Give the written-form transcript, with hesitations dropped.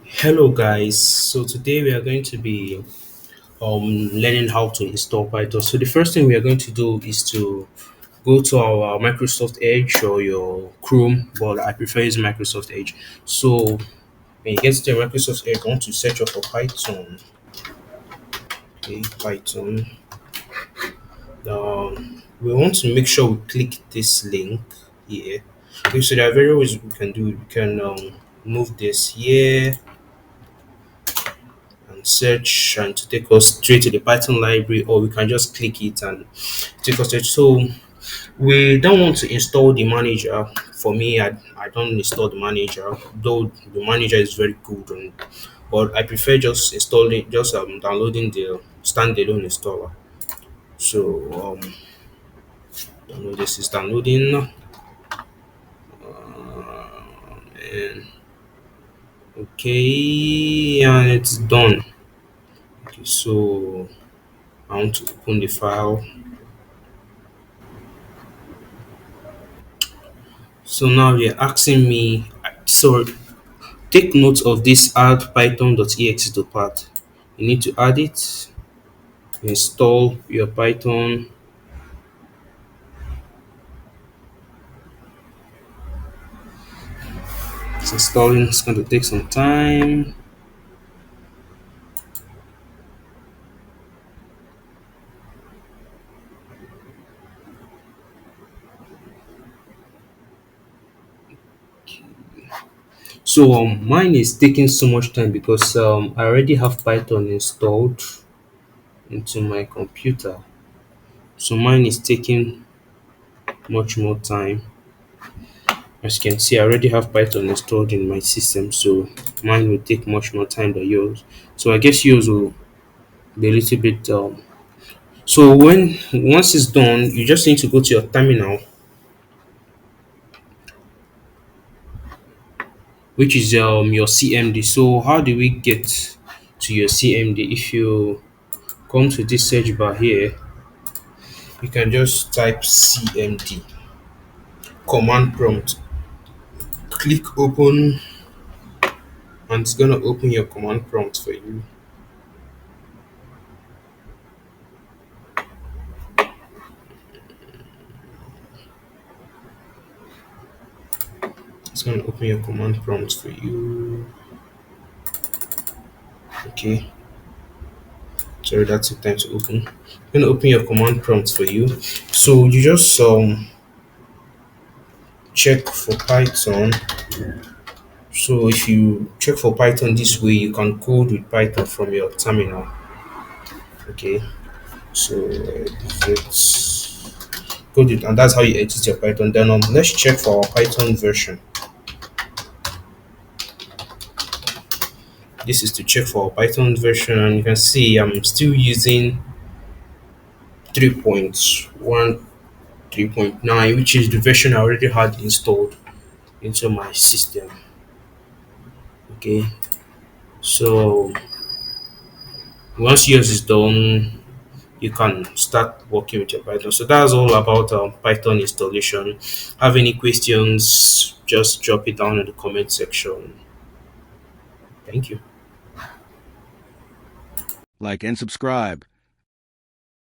Hello guys, so today we are going to be learning how to install Python. So the first thing we are going to do is to go to our Microsoft Edge or your Chrome, but I prefer using Microsoft Edge. So when you get to Microsoft Edge, you want to search up for Python. Okay, Python. We want to make sure we click this link here. Okay, so there are various ways we can do it. We can move this here and search and to take us straight to the Python library, or we can just click it and take us straight. So we don't want to install the manager. For me, I don't install the manager, though the manager is very good, but I prefer just installing, just downloading the standalone installer. So download this is downloading, and okay, and it's done. Okay, so I want to open the file. So now they're asking me, so take note of this add python.exe to path. You need to add it, install your Python. It's installing, it's going to take some time. So mine is taking so much time because I already have Python installed into my computer. So mine is taking much more time. As you can see, I already have Python installed in my system, so mine will take much more time than yours. So I guess yours will be a little bit. So when once it's done, you just need to go to your terminal, which is your CMD. So how do we get to your CMD? If you come to this search bar here, you can just type CMD, command prompt, click open, and it's gonna open your command prompt for you. It's gonna open your command prompt for you. Okay, sorry, that's the time to open. It's gonna open your command prompt for you. So you just check for Python. So if you check for Python this way, you can code with Python from your terminal. Okay, so let's code it, and that's how you edit your Python. Then let's check for our Python version. This is to check for our Python version, and you can see I'm still using 3.1, 3.9, which is the version I already had installed into my system. Okay, so once yours is done, you can start working with your Python. So that's all about Python installation. Have any questions? Just drop it down in the comment section. Thank you. Like and subscribe.